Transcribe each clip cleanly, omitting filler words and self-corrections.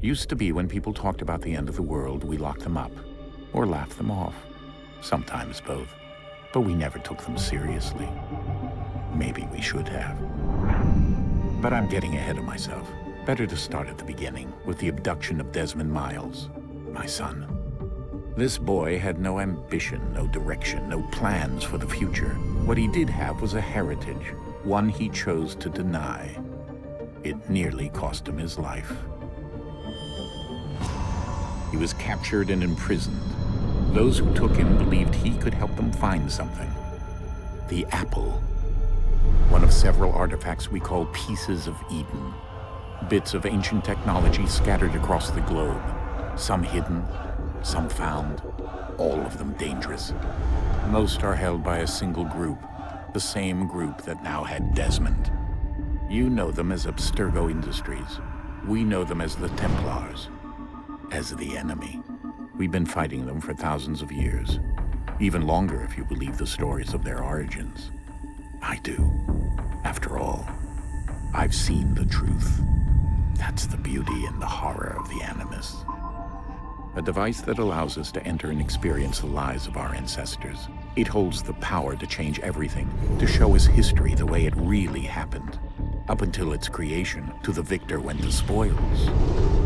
Used to be when people talked about the end of the world, we locked them up, or laughed them off. Sometimes both. But we never took them seriously. Maybe we should have. But I'm getting ahead of myself. Better to start at the beginning, with the abduction of Desmond Miles, my son. This boy had no ambition, no direction, no plans for the future. What he did have was a heritage, one he chose to deny. It nearly cost him his life. He was captured and imprisoned. Those who took him believed he could help them find something. The apple. One of several artifacts we call pieces of Eden. Bits of ancient technology scattered across the globe. Some hidden, some found, all of them dangerous. Most are held by a single group, the same group that now had Desmond. You know them as Abstergo Industries. We know them as the Templars. As the enemy. We've been fighting them for thousands of years. Even longer if you believe the stories of their origins. I do. After all, I've seen the truth. That's the beauty and the horror of the Animus. A device that allows us to enter and experience the lives of our ancestors. It holds the power to change everything, to show us history the way it really happened. Up until its creation, to the victor went the spoils,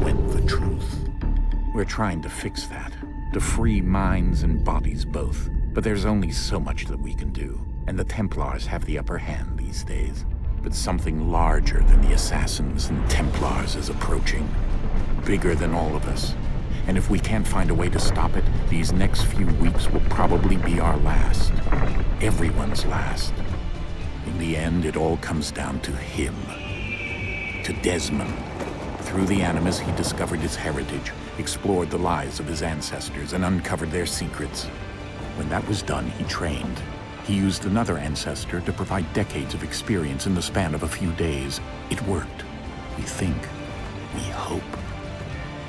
went the truth. We're trying to fix that, to free minds and bodies both. But there's only so much that we can do, and the Templars have the upper hand these days. But something larger than the Assassins and Templars is approaching, bigger than all of us. And if we can't find a way to stop it, these next few weeks will probably be our last. Everyone's last. In the end, it all comes down to him. To Desmond. Through the Animus, he discovered his heritage, explored the lives of his ancestors, and uncovered their secrets. When that was done, he trained. He used another ancestor to provide decades of experience in the span of a few days. It worked. We think. We hope.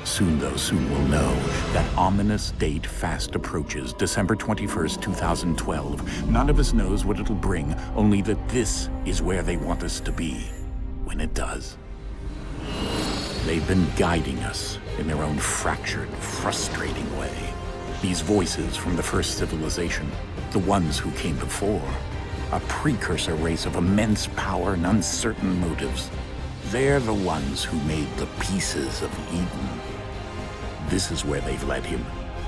Soon we'll know. That ominous date fast approaches, December 21st, 2012. None of us knows what it'll bring, only that this is where they want us to be, when it does. They've been guiding us in their own fractured, frustrating way. These voices from the first civilization, the ones who came before, a precursor race of immense power and uncertain motives. They're the ones who made the pieces of Eden. This is where they've led him,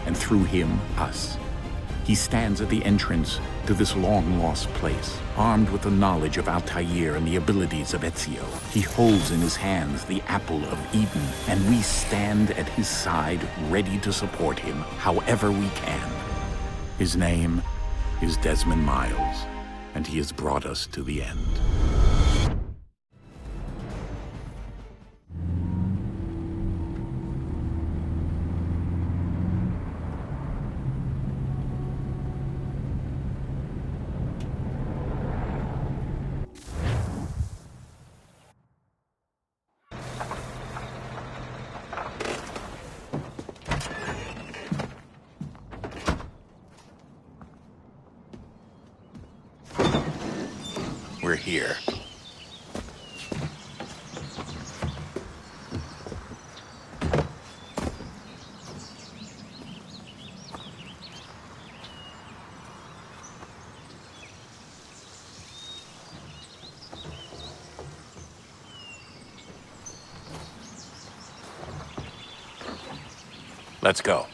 and through him, us. He stands at the entrance to this long-lost place, armed with the knowledge of Altair and the abilities of Ezio. He holds in his hands the apple of Eden, and we stand at his side, ready to support him however we can. His name is Desmond Miles, and he has brought us to the end. We're here. Let's go.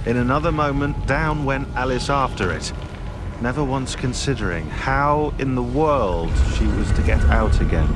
In another moment, down went Alice after it, never once considering how in the world she was to get out again.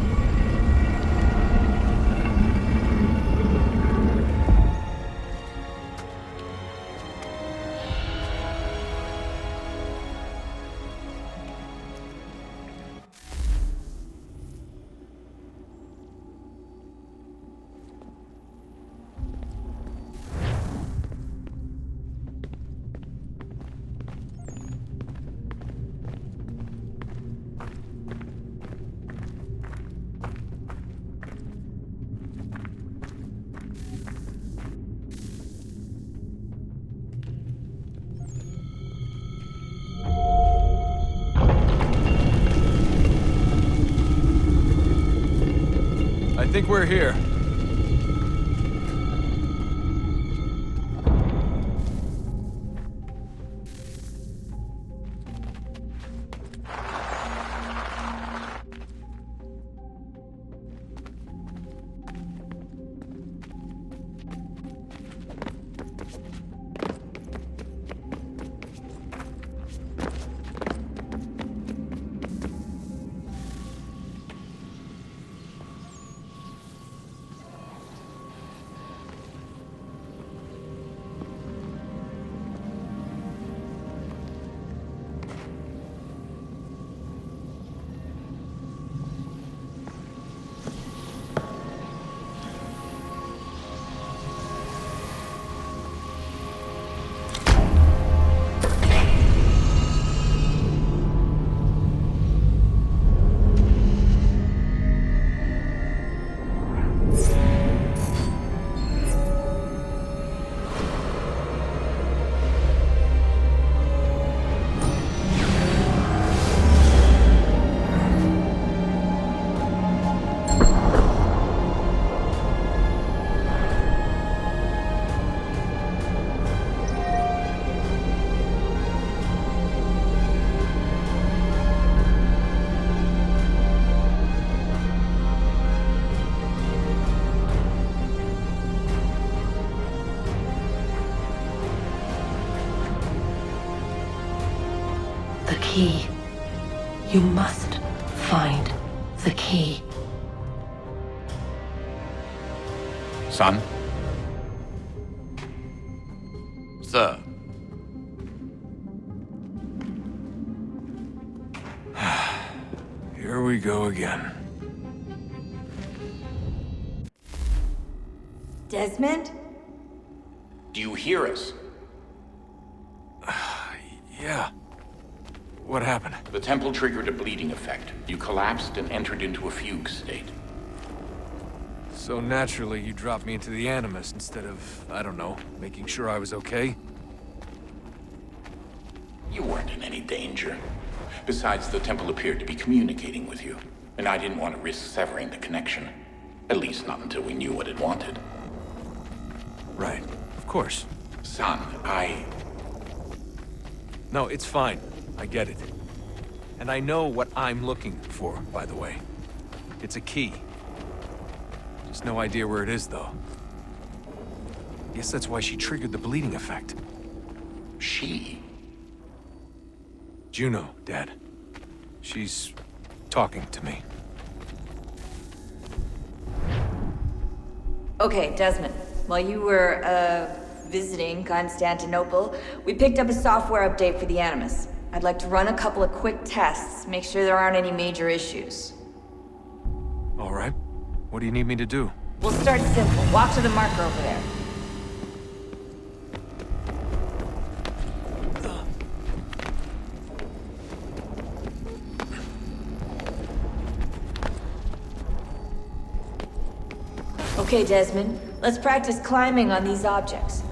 I think we're here. The key. You must find the key. Son? Sir. Here we go again. Desmond? Do you hear us? Yeah. What happened? The temple triggered a bleeding effect. You collapsed and entered into a fugue state. So naturally, you dropped me into the Animus instead of, I don't know, making sure I was okay? You weren't in any danger. Besides, the temple appeared to be communicating with you, and I didn't want to risk severing the connection. At least not until we knew what it wanted. Right. Of course. Son, No, it's fine. I get it. And I know what I'm looking for, by the way. It's a key. Just no idea where it is, though. Guess that's why she triggered the bleeding effect. She? Juno, Dad. She's talking to me. Okay, Desmond. While you were, visiting Constantinople, we picked up a software update for the Animus. I'd like to run a couple of quick tests, make sure there aren't any major issues. All right. What do you need me to do? We'll start simple. Walk to the marker over there. Okay, Desmond. Let's practice climbing on these objects.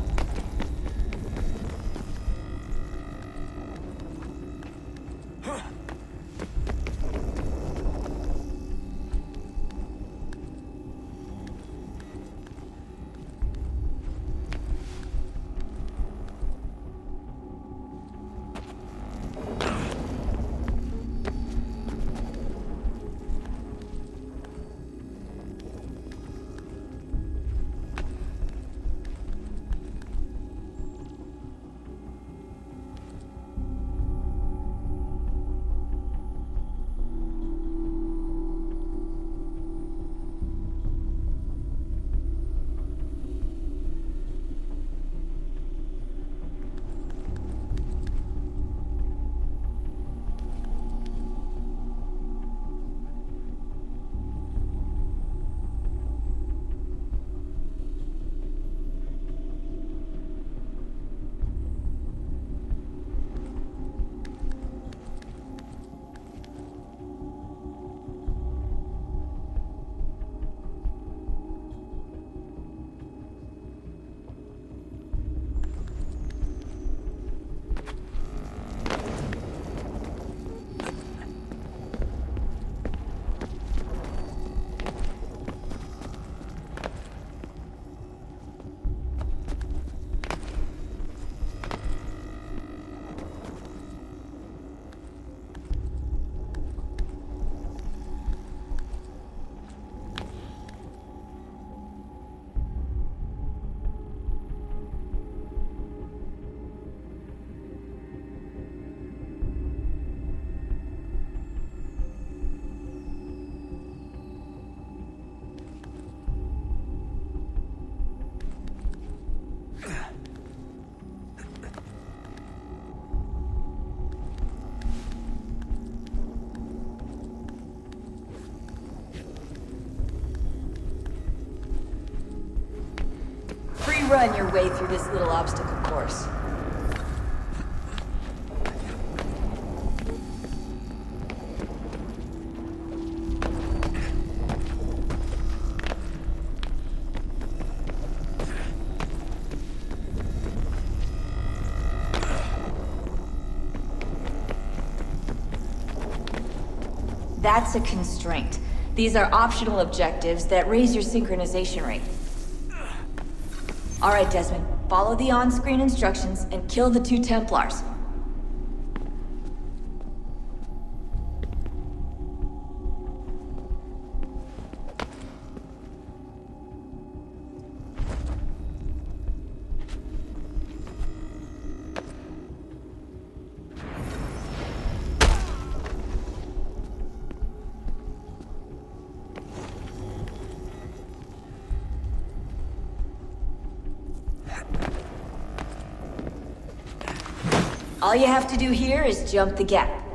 run your way through this little obstacle course. That's a constraint. These are optional objectives that raise your synchronization rate. All right, Desmond. Follow the on-screen instructions and kill the 2 Templars. All you have to do here is jump the gap.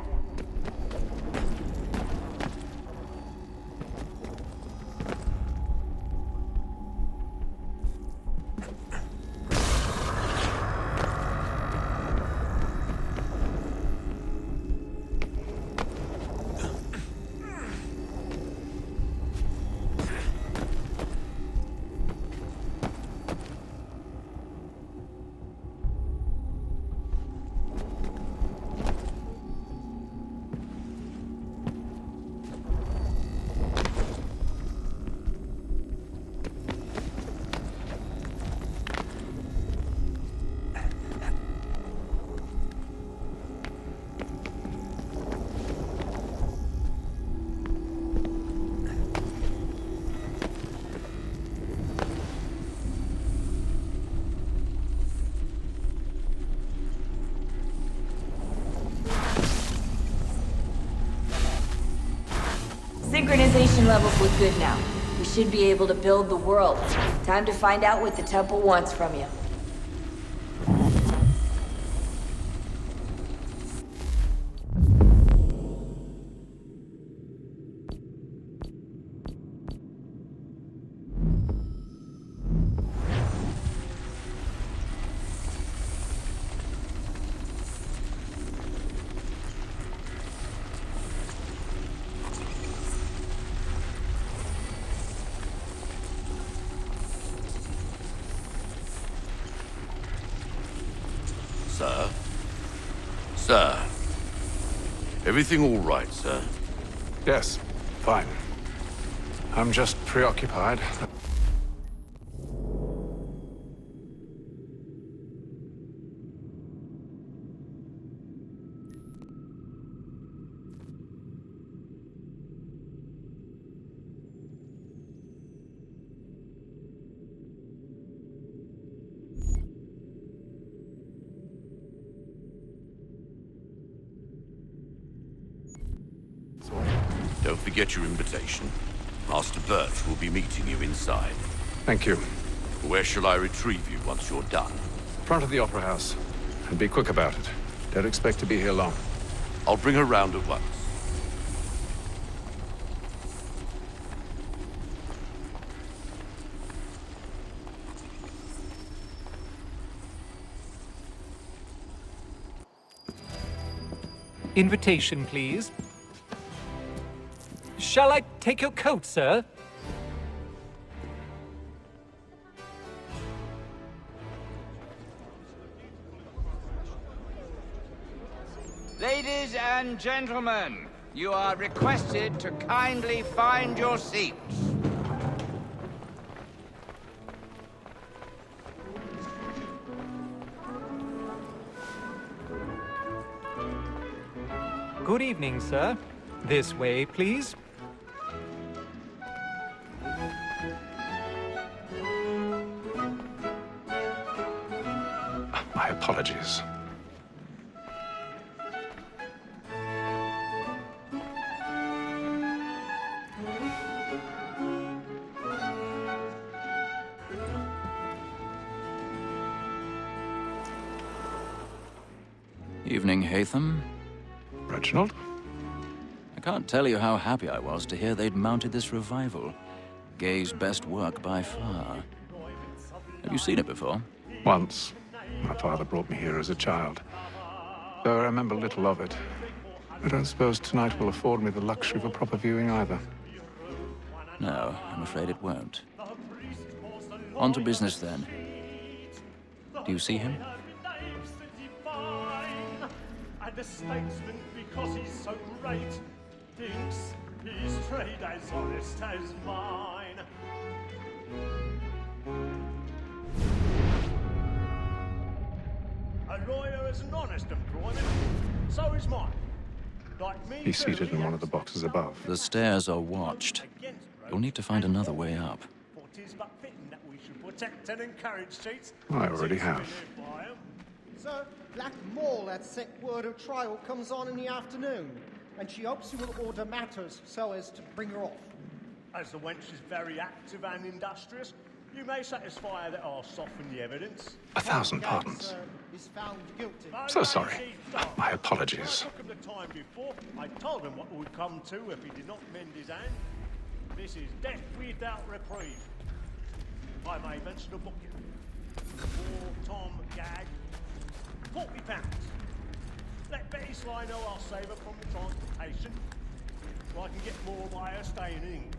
Synchronization levels look good now. We should be able to build the world. Time to find out what the temple wants from you. Sir? Sir? Everything all right, sir? Yes, fine. I'm just preoccupied. Don't forget your invitation. Master Birch will be meeting you inside. Thank you. Where shall I retrieve you once you're done? Front of the Opera House. And be quick about it. Don't expect to be here long. I'll bring her round at once. Invitation, please. Shall I take your coat, sir? Ladies and gentlemen, you are requested to kindly find your seats. Good evening, sir. This way, please. My apologies. Evening, Hatham. Reginald? I can't tell you how happy I was to hear they'd mounted this revival. Gay's best work by far. Have you seen it before? Once. My father brought me here as a child. Though I remember little of it. I don't suppose tonight will afford me the luxury of a proper viewing either. No, I'm afraid it won't. On to business then. Do you see him? And the statesman, because he's so great, thinks his trade as honest as mine. A lawyer is an honest employment, so is mine. Like me, He's seated in one of the boxes above. The stairs are watched. You'll need to find another way up. For 'tis but fitting that we should protect and encourage cheats. I already have. Sir, Black Mall had set word of trial comes on in the afternoon, and she hopes you will order matters so as to bring her off. As the wench is very active and industrious, you may satisfy her that I'll soften the evidence. 1,000 pardons. Is found guilty. So sorry. My apologies. I took him the time before. I told him what would come to if he did not mend his hand. This is death without reprieve. I may mention a booking. For Tom Gag, £40. Let Betty Sly know I'll save her from the transportation, so I can get more by her staying in England.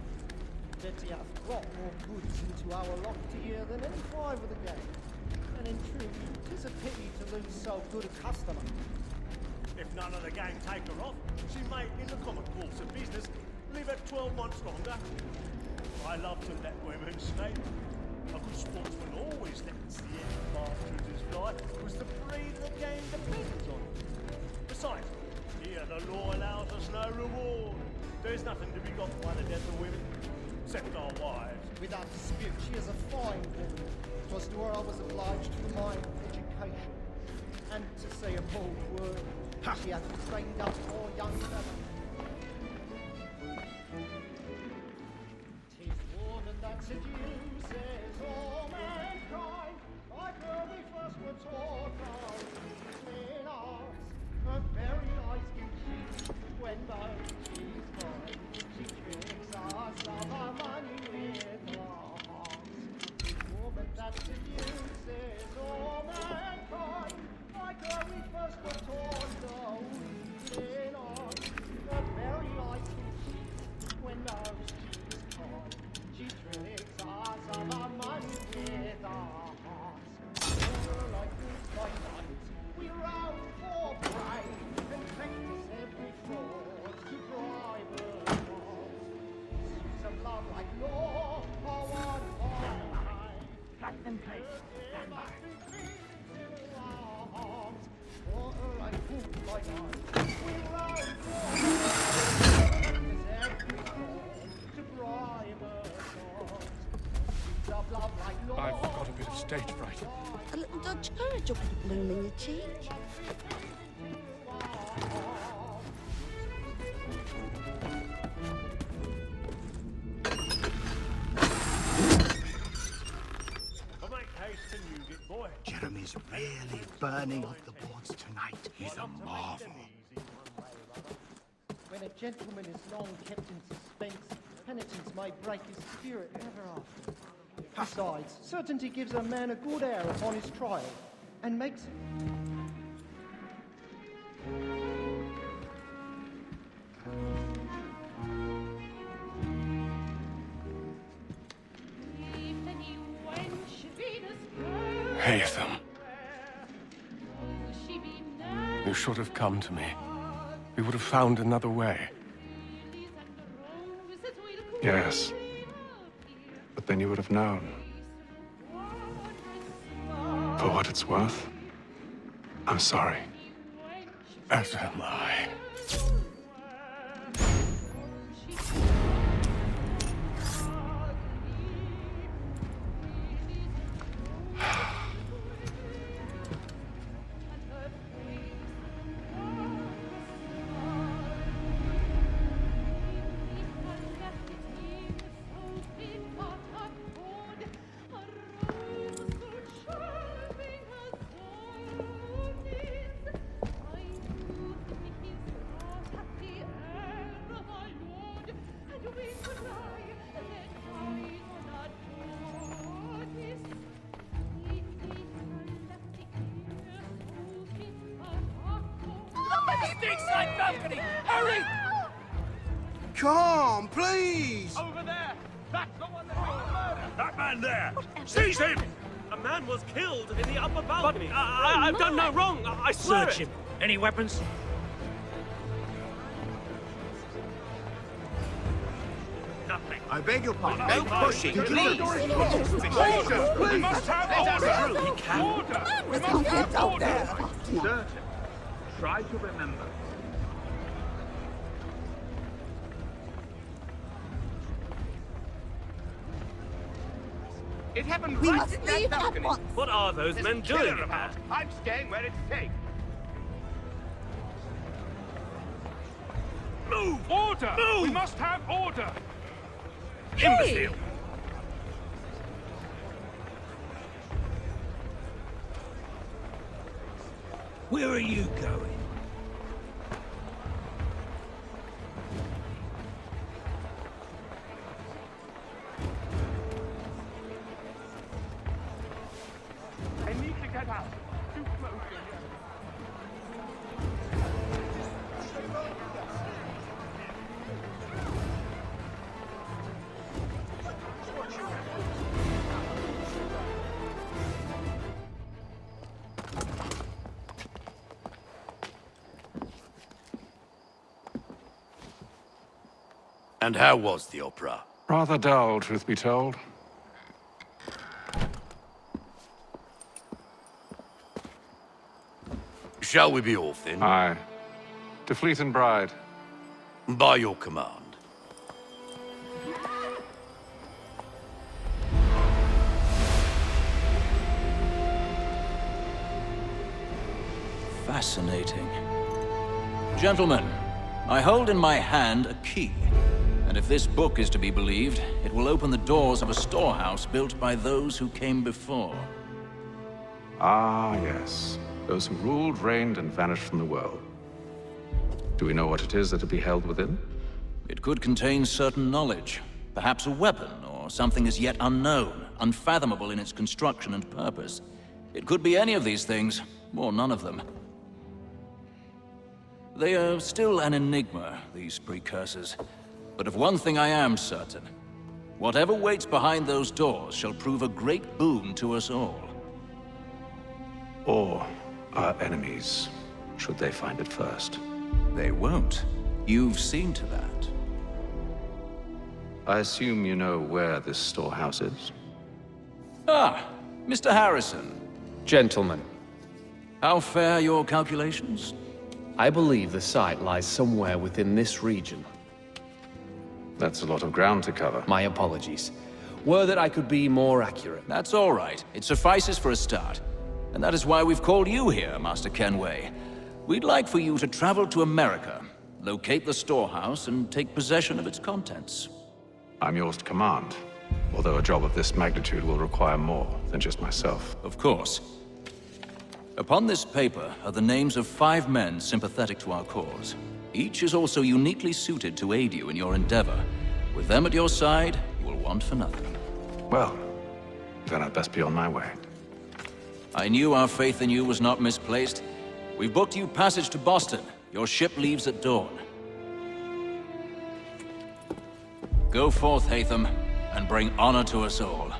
Betty hath brought more goods into our loft here than any five of the gang. And in truth, 'tis a pity to lose so good a customer. If none of the gang take her off, she may, in the common course of business, live her 12 months longer. I love to let women sleep. A good sportsman always lets the end bastards as fly, because the breed of the game depends on it. Besides, here the law allows us no reward. There's nothing to be got by the death of women, except our wives. Without dispute, she is a fine woman. 'Twas to her I was obliged for my education. And to say a bold word, she hath trained up more young fellows. 'Tis woman that seduces all mankind, like her we first were taught our reasoning arts. Her very eyes can cheat when both she's mine. She tricks us of our money with her hearts. 'Tis woman that seduces all mankind, like her we first were taught our reasoning arts. Her very eyes can cheat when both she's mine. She tricks us of our money with our hearts. We're like goods by night, we round for prey, and practice every fraud to bribe her cause. Suits of love like law are one eye. Cut them place, stand by. For her like food by night, we round for prey, practice every fraud to bribe her cause. Suits of love like law. I've got a bit of stage fright. A little Dutch courage will put a bloom in your cheek. Jeremy's really burning up the boards tonight. He's a marvel. When a gentleman is long kept in suspense, penitence may break his spirit ever after. Besides, certainty gives a man a good air upon his trial, and makes it. Haytham. You should have come to me. We would have found another way. Yes. But then you would have known. For what it's worth, I'm sorry. As am I. Steedside balcony! Hurry! Come, please! Over there! That's the one that was murdered! That man there! Seize him! A man was killed in the upper balcony. But I've done no wrong. I swear Search him. Any weapons? Nothing. I beg your pardon. No pushing, please. We must have order. He can. Order. We must have order. Certain. Try to remember. It happened We right must in that leave at balcony. once. What are those There's men a killer doing? about. I'm staying where it's safe. Move! Order! Move! We must have order! Imbecile! Where are you going? I need to get out. Too close to you. And how was the opera? Rather dull, truth be told. Shall we be off then? Aye. To Fleet and Bride. By your command. Fascinating. Gentlemen, I hold in my hand a key. And if this book is to be believed, it will open the doors of a storehouse built by those who came before. Ah, yes. Those who ruled, reigned, and vanished from the world. Do we know what it is that will be held within? It could contain certain knowledge, perhaps a weapon, or something as yet unknown, unfathomable in its construction and purpose. It could be any of these things, or none of them. They are still an enigma, these precursors. But of one thing I am certain. Whatever waits behind those doors shall prove a great boon to us all. Or our enemies, should they find it first. They won't. You've seen to that. I assume you know where this storehouse is? Ah, Mr. Harrison. Gentlemen, How fare your calculations? I believe the site lies somewhere within this region. That's a lot of ground to cover. My apologies. Were that I could be more accurate. That's all right. It suffices for a start. And that is why we've called you here, Master Kenway. We'd like for you to travel to America, locate the storehouse, and take possession of its contents. I'm yours to command, although a job of this magnitude will require more than just myself. Of course. Upon this paper are the names of 5 men sympathetic to our cause. Each is also uniquely suited to aid you in your endeavor. With them at your side, you will want for nothing. Well, then I'd best be on my way. I knew our faith in you was not misplaced. We've booked you passage to Boston. Your ship leaves at dawn. Go forth, Hatham, and bring honor to us all.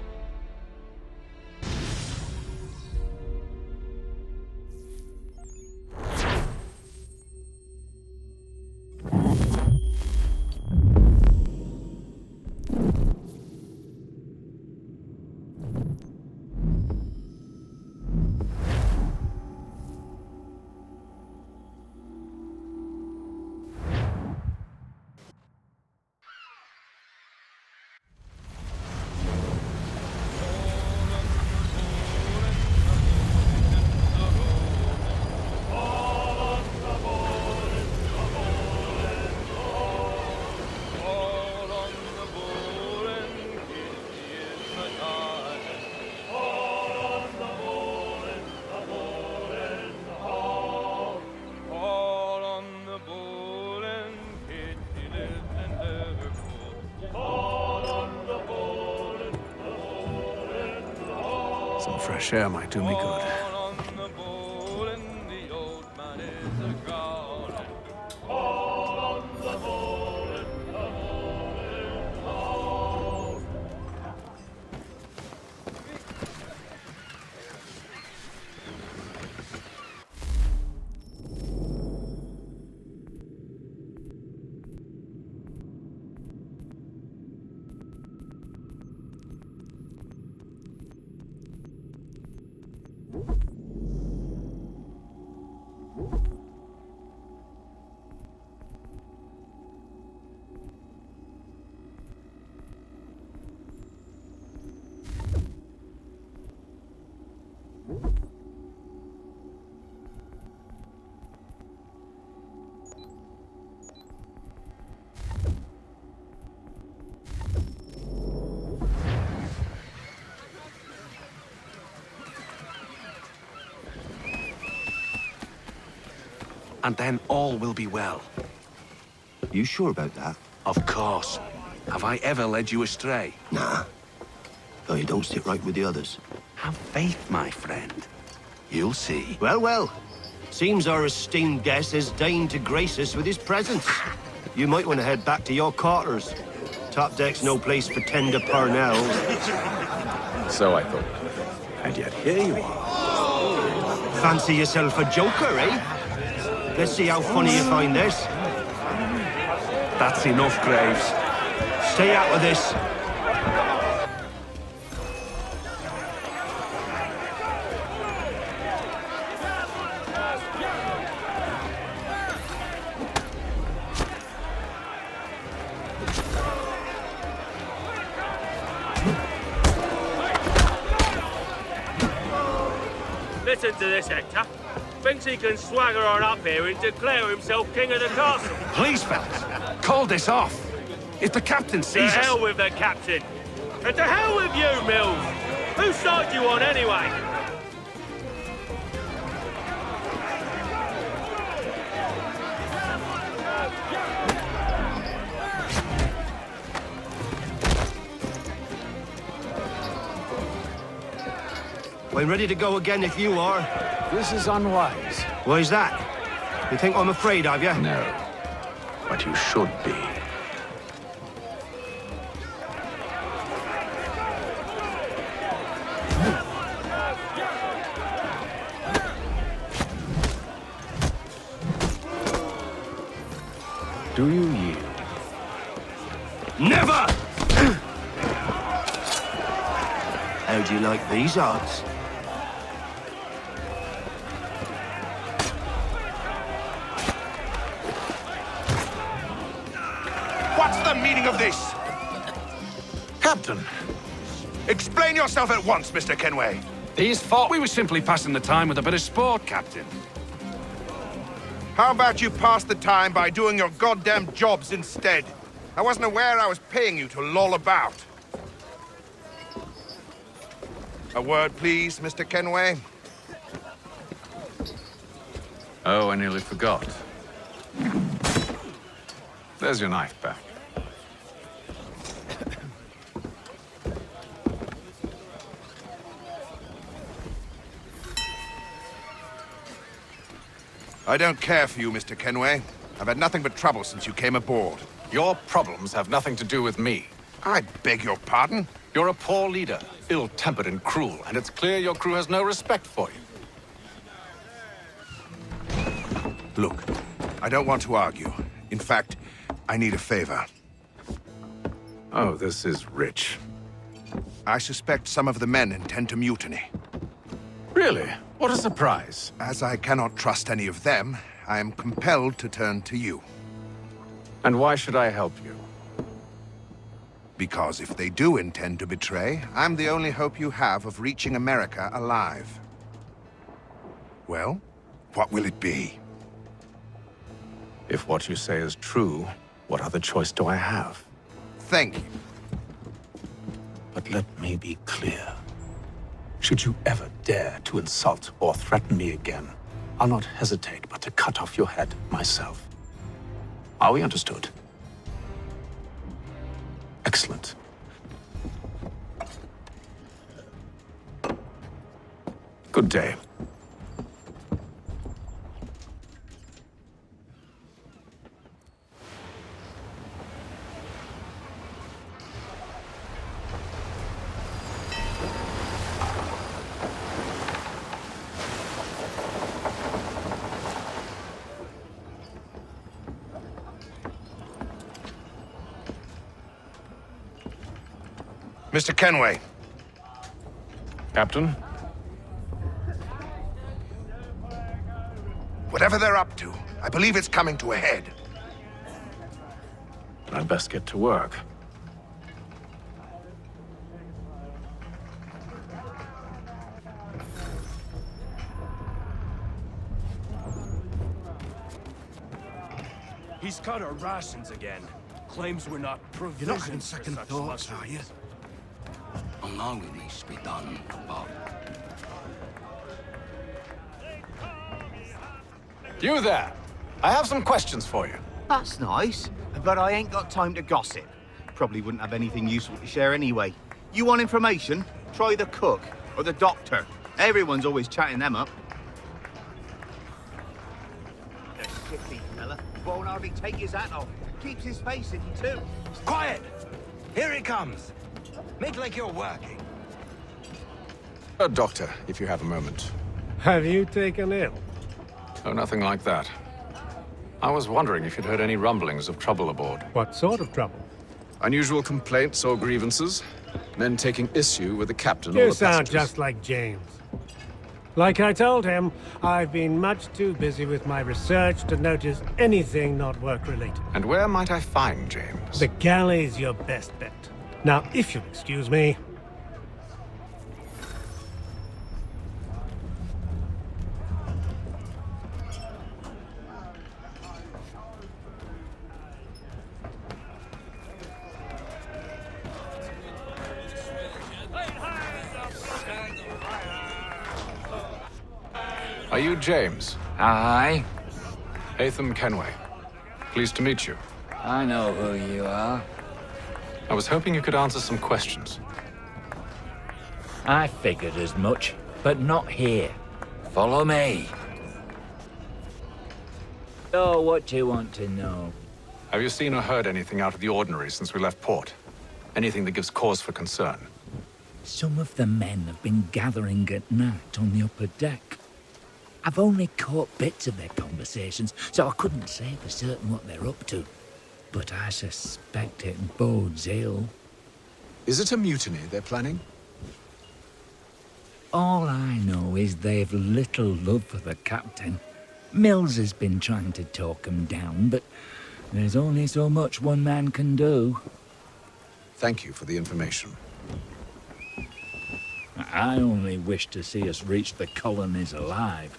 Some fresh air might do me good. and then all will be well. You sure about that? Of course. Have I ever led you astray? Nah. No, you don't sit right with the others. Have faith, my friend. You'll see. Well, well. Seems our esteemed guest has deigned to grace us with his presence. You might want to head back to your quarters. Top deck's no place for tender parnells. So I thought. And yet here you are. Fancy yourself a joker, eh? Let's see how funny you find this. That's enough, Graves. Stay out of this. Listen to this, Hector. Thinks he can swagger on up here and declare himself king of the castle. Please, fellas, call this off. If the captain To sees us... hell with the captain. And to hell with you, Mills. Whose side you on, anyway? I'm ready to go again if you are. This is unwise. Why's that? You think I'm afraid of you? No. But you should be. Do you yield? Never! How do you like these odds? What's the meaning of this? Captain, Explain yourself at once, Mr. Kenway. these thought we were simply passing the time with a bit of sport, Captain. How about you pass the time by doing your goddamn jobs instead? I wasn't aware I was paying you to loll about. A word, please, Mr. Kenway. Oh, I nearly forgot. There's your knife back. I don't care for you, Mr. Kenway. I've had nothing but trouble since you came aboard. Your problems have nothing to do with me. I beg your pardon? You're a poor leader, ill-tempered and cruel, and it's clear your crew has no respect for you. Look, I don't want to argue. In fact, I need a favor. Oh, this is rich. I suspect some of the men intend to mutiny. Really? What a surprise. As I cannot trust any of them, I am compelled to turn to you. And why should I help you? Because if they do intend to betray, I'm the only hope you have of reaching America alive. Well, what will it be? If what you say is true, what other choice do I have? Thank you. But let me be clear. Should you ever dare to insult or threaten me again, I'll not hesitate but to cut off your head myself. Are we understood? Excellent. Good day. Mr. Kenway. Captain? Whatever they're up to, I believe it's coming to a head. I'd best get to work. He's cut our rations again. Claims we're not provisioned. You're not having second thoughts, are you? Along with needs to be done, Bob. You there! I have some questions for you. That's nice, but I ain't got time to gossip. Probably wouldn't have anything useful to share anyway. You want information? Try the cook or the doctor. Everyone's always chatting them up. The shifty fella won't hardly take his hat off. Keeps his face in too. Quiet! Here he comes. Make like you're working. Doctor, if you have a moment. Have you taken ill? Oh, nothing like that. I was wondering if you'd heard any rumblings of trouble aboard. What sort of trouble? Unusual complaints or grievances? Men taking issue with the captain or You the sound passengers? just like James. Like I told him, I've been much too busy with my research to notice anything not work-related. And where might I find James? The galley's your best bet. Now, if you'll excuse me... Are you James? Aye. Atham Kenway. Pleased to meet you. I know who you are. I was hoping you could answer some questions. I figured as much, but not here. Follow me. So, what do you want to know? Have you seen or heard anything out of the ordinary since we left port? Anything that gives cause for concern? Some of the men have been gathering at night on the upper deck. I've only caught bits of their conversations, so I couldn't say for certain what they're up to. But I suspect it bodes ill. Is it a mutiny they're planning? All I know is they've little love for the captain. Mills has been trying to talk him down, but there's only so much one man can do. Thank you for the information. I only wish to see us reach the colonies alive.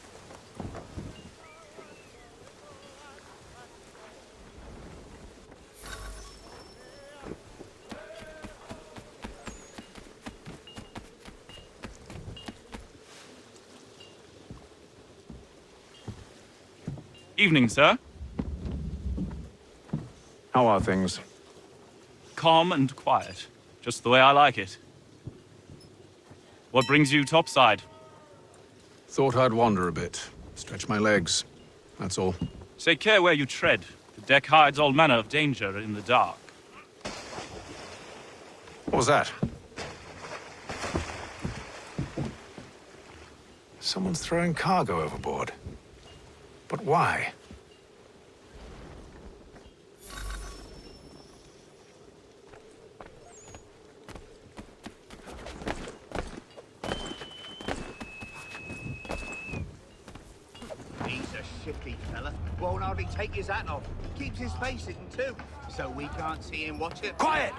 Evening, sir. How are things? Calm and quiet. Just the way I like it. What brings you topside? Thought I'd wander a bit. Stretch my legs. That's all. Take care where you tread. The deck hides all manner of danger in the dark. What was that? Someone's throwing cargo overboard. But why? He's a shifty fella. Won't hardly take his hat off. Keeps his face hidden too, so we can't see him watch it. Quiet!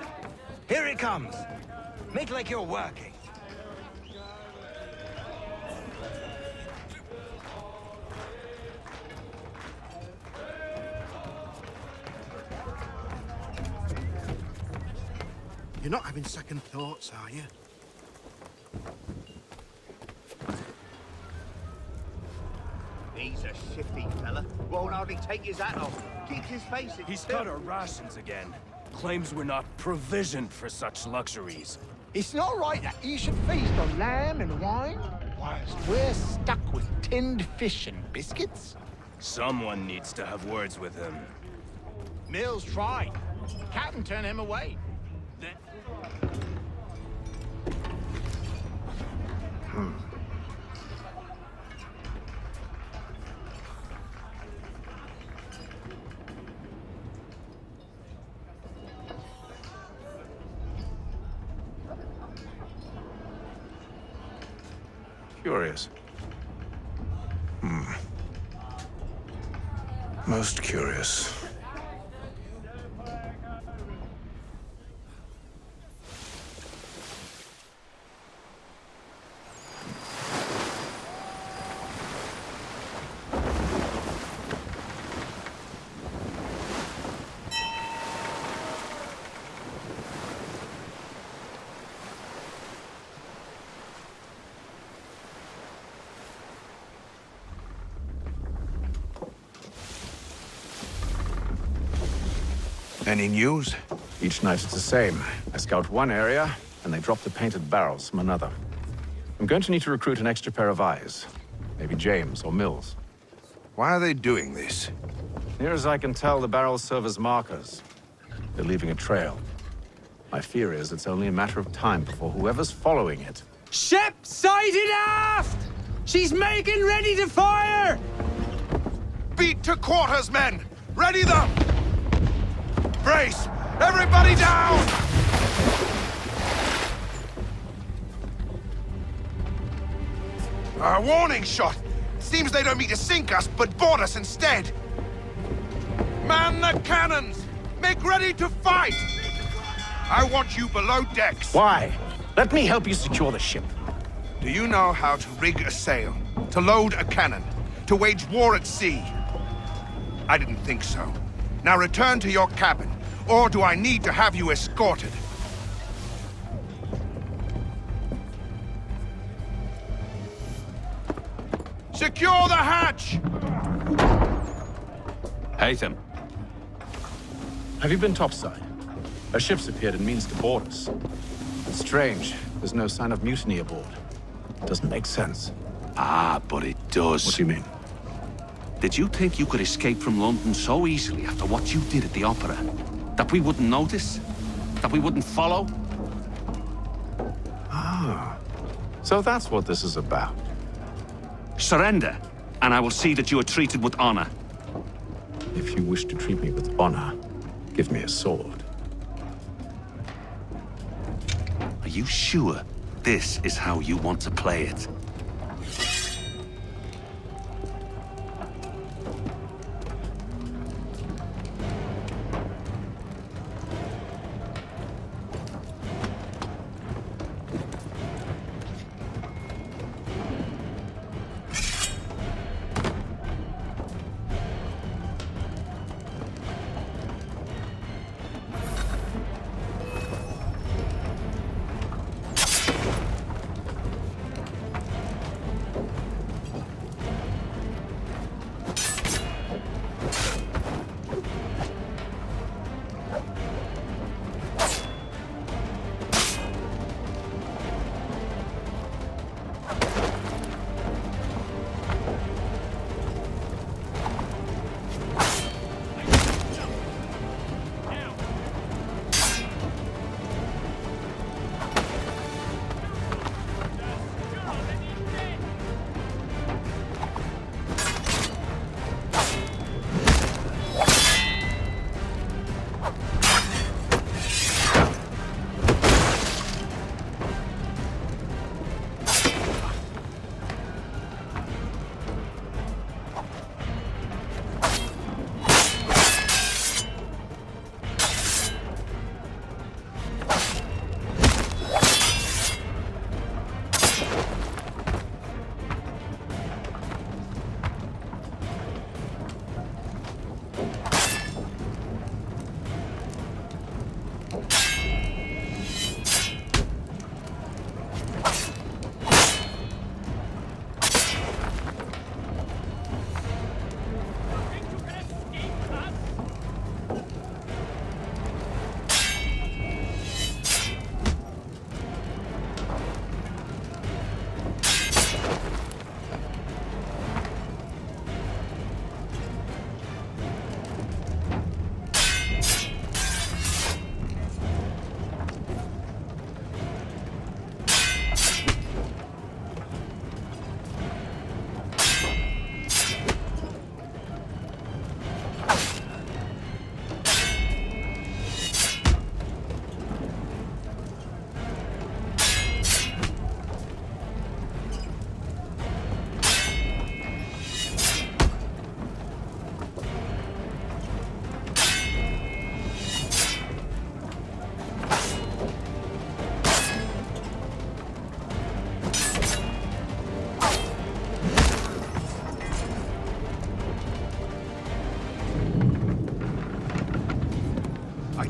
Here he comes. Make like you're working. You're not having second thoughts, are you? He's a shifty fella. Won't hardly take his hat off. Keeps his face hidden. He's got our rations again. Claims we're not provisioned for such luxuries. It's not right that he should feast on lamb and wine, whilst we're stuck with tinned fish and biscuits. Someone needs to have words with him. Mills tried. Captain turned him away. Curious. Most curious. Any news? Each night it's the same. I scout one area, and they drop the painted barrels from another. I'm going to need to recruit an extra pair of eyes. Maybe James or Mills. Why are they doing this? Near as I can tell, the barrels serve as markers. They're leaving a trail. My fear is it's only a matter of time before whoever's following it... Ship sighted aft! She's making ready to fire! Beat to quarters, men! Ready them! Brace! Everybody down! A warning shot! Seems they don't mean to sink us, but board us instead! Man the cannons! Make ready to fight! I want you below decks. Why? Let me help you secure the ship. Do you know how to rig a sail? To load a cannon? To wage war at sea? I didn't think so. Now return to your cabin, or do I need to have you escorted? Secure the hatch! Haytham. Have you been topside? A ship's appeared and means to board us. It's strange. There's no sign of mutiny aboard. Doesn't make sense. Ah, but it does. What do you mean? Did you think you could escape from London so easily after what you did at the opera? That we wouldn't notice? That we wouldn't follow? Ah. So that's what this is about. Surrender, and I will see that you are treated with honor. If you wish to treat me with honor, give me a sword. Are you sure this is how you want to play it?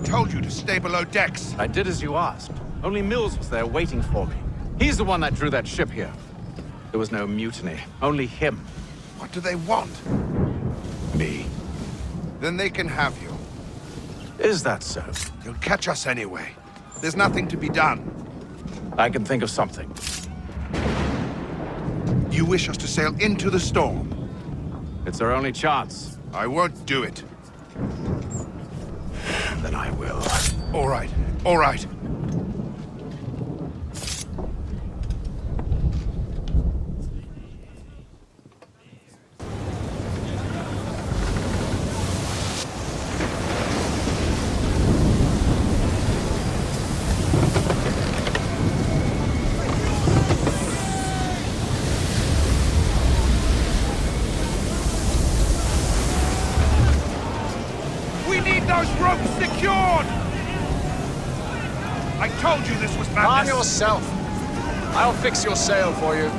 Told you to stay below decks. I did as you asked. Only Mills was there waiting for me. He's the one that drew that ship here. There was no mutiny, only him. What do they want? Me. Then they can have you. Is that so? You'll catch us anyway. There's nothing to be done. I can think of something. You wish us to sail into the storm? It's our only chance. I won't do it. Then I will. All right, all right. We need those ropes secured! I told you this was madness! Calm yourself. I'll fix your sail for you.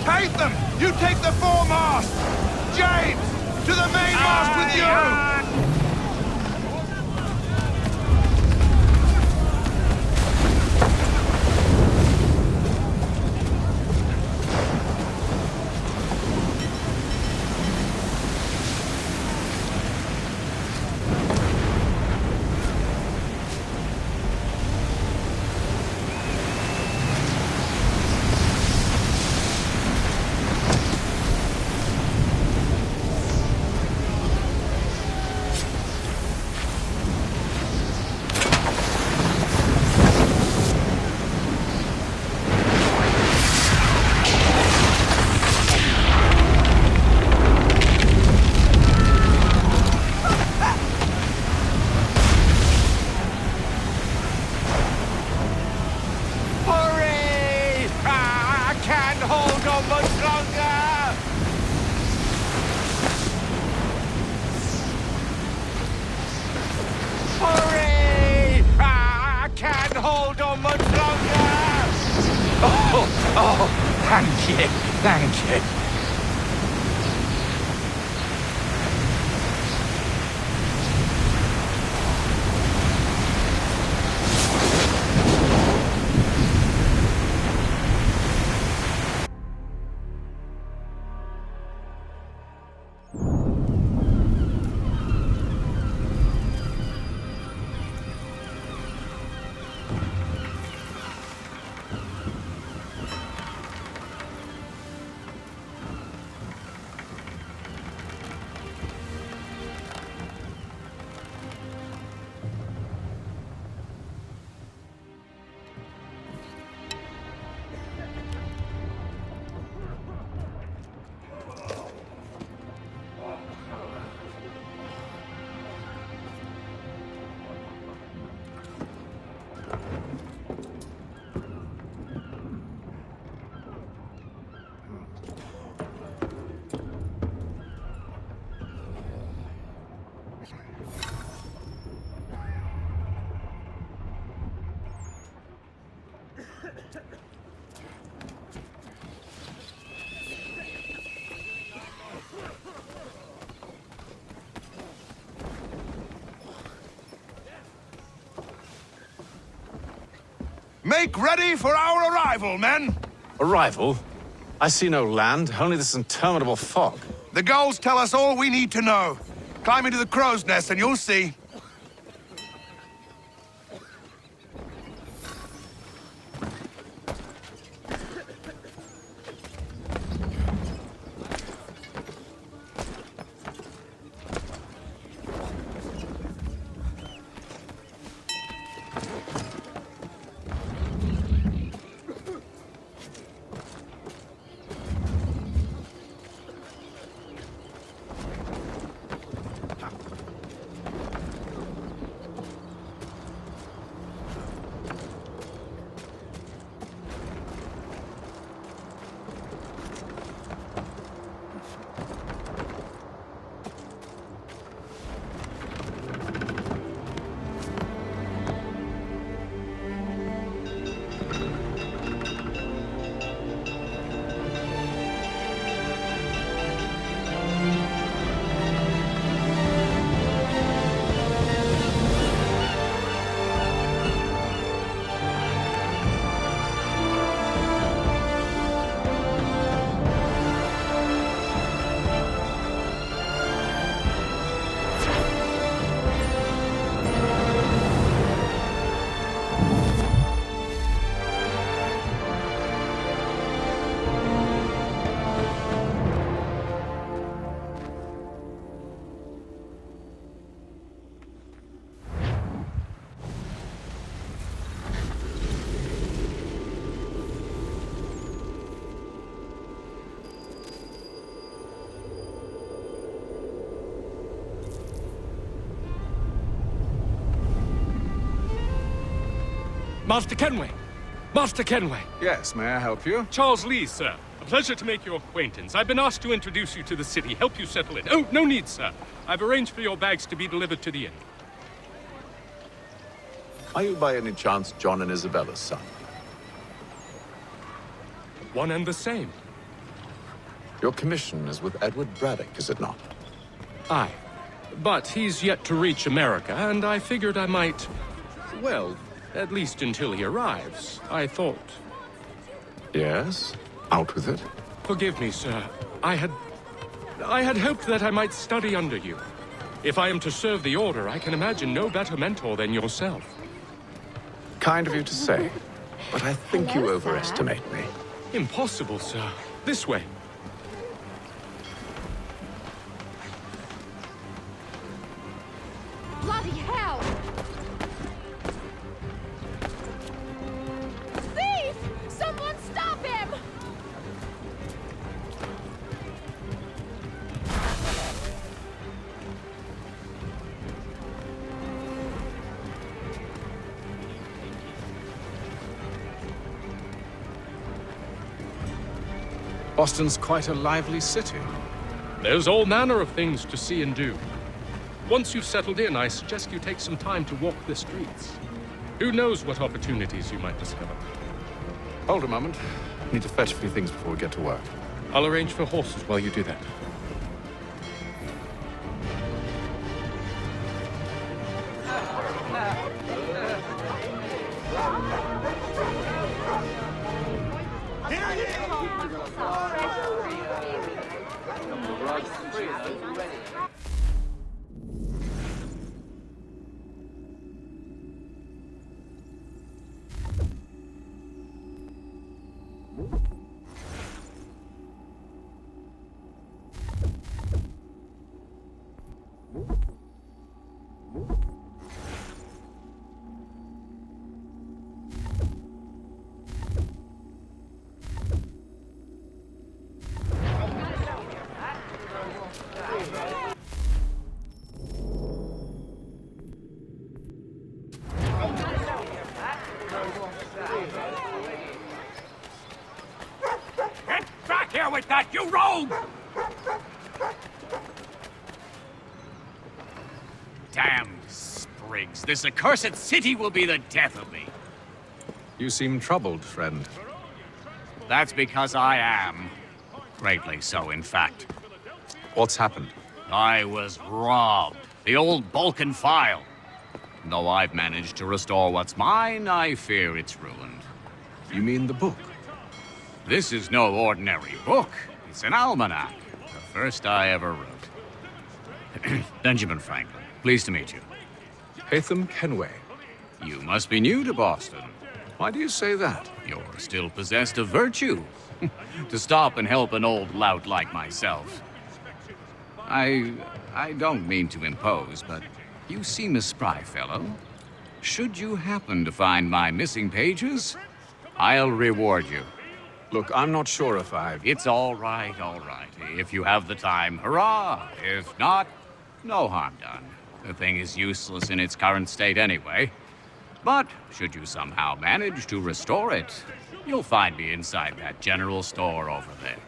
Take them! You take the foremast! James! To the mainmast with you! Thank you, thank you. Make ready for our arrival, men! Arrival? I see no land, only this interminable fog. The gulls tell us all we need to know. Climb into the crow's nest and you'll see. Master Kenway! Master Kenway! Yes, may I help you? Charles Lee, sir. A pleasure to make your acquaintance. I've been asked to introduce you to the city, help you settle in. Oh, no need, sir. I've arranged for your bags to be delivered to the inn. Are you by any chance John and Isabella's son? One and the same. Your commission is with Edward Braddock, is it not? Aye. But he's yet to reach America, and I figured I might... Well, at least until he arrives, I thought. Yes? Out with it. Forgive me, sir. I had hoped that I might study under you. If I am to serve the Order, I can imagine no better mentor than yourself. Kind of you to say, but I think you overestimate me. Impossible, sir. This way. Bloody hell! Thief! Someone stop him! Boston's quite a lively city. There's all manner of things to see and do. Once you've settled in, I suggest you take some time to walk the streets. Who knows what opportunities you might discover. Hold a moment. Need to fetch a few things before we get to work. I'll arrange for horses while you do that. Get back here with that, you rogue! Damn sprigs. This accursed city will be the death of me. You seem troubled, friend. That's because I am. Greatly so, in fact. What's happened? I was robbed. The old Balkan file. Though I've managed to restore what's mine, I fear it's ruined. You mean the book? This is no ordinary book. It's an almanac. The first I ever wrote. Benjamin Franklin, pleased to meet you. Haytham Kenway. You must be new to Boston. Why do you say that? You're still possessed of virtue. To stop and help an old lout like myself. I don't mean to impose, but you seem a spry fellow. Should you happen to find my missing pages, I'll reward you. Look, I'm not sure if It's all right, all right. If you have the time, hurrah! If not, no harm done. The thing is useless in its current state anyway. But should you somehow manage to restore it, you'll find me inside that general store over there.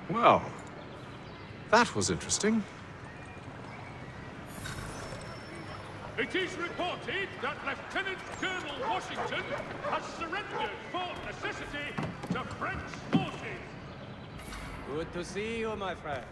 Well, that was interesting. It is reported that Lieutenant Colonel Washington has surrendered for necessity to French forces. Good to see you, my friend.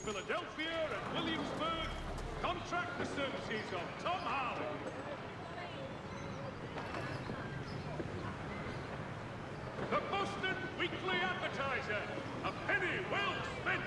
Philadelphia and Williamsburg contract the services of Tom Harley. The Boston weekly advertiser. A penny well spent.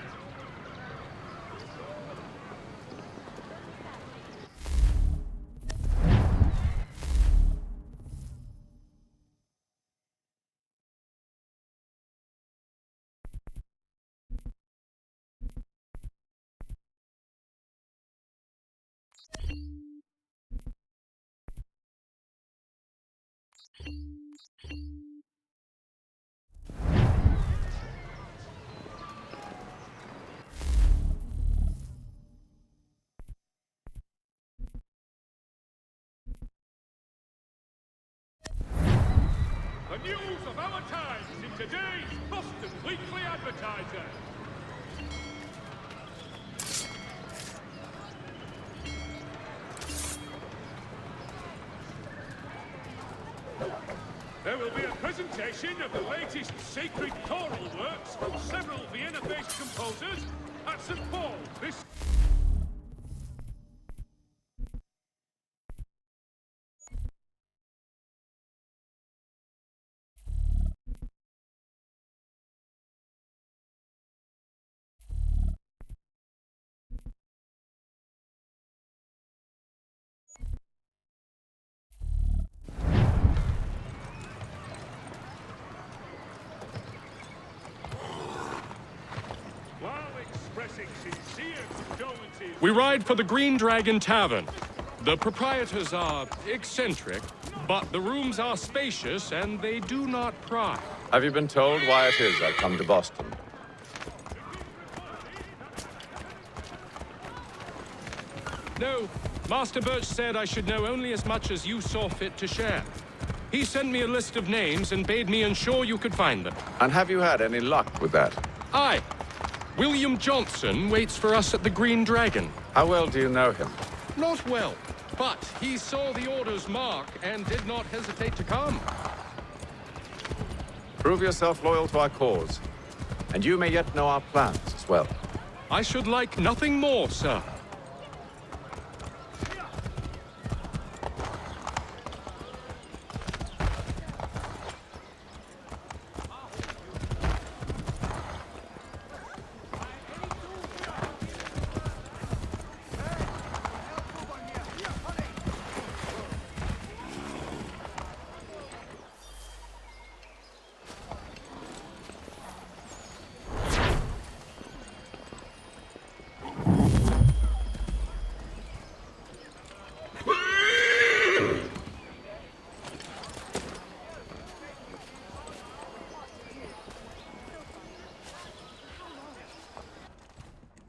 The news of our times in today's Boston Weekly Advertiser. There will be a presentation of the latest sacred choral works from several Vienna-based composers at St. Paul's this... We ride for the Green Dragon Tavern. The proprietors are eccentric, but the rooms are spacious and they do not pry. Have you been told why it is I come to Boston? No, Master Birch said I should know only as much as you saw fit to share. He sent me a list of names and bade me ensure you could find them. And have you had any luck with that? Aye. William Johnson waits for us at the Green Dragon. How well do you know him? Not well, but he saw the order's mark and did not hesitate to come. Prove yourself loyal to our cause, and you may yet know our plans as well. I should like nothing more, sir.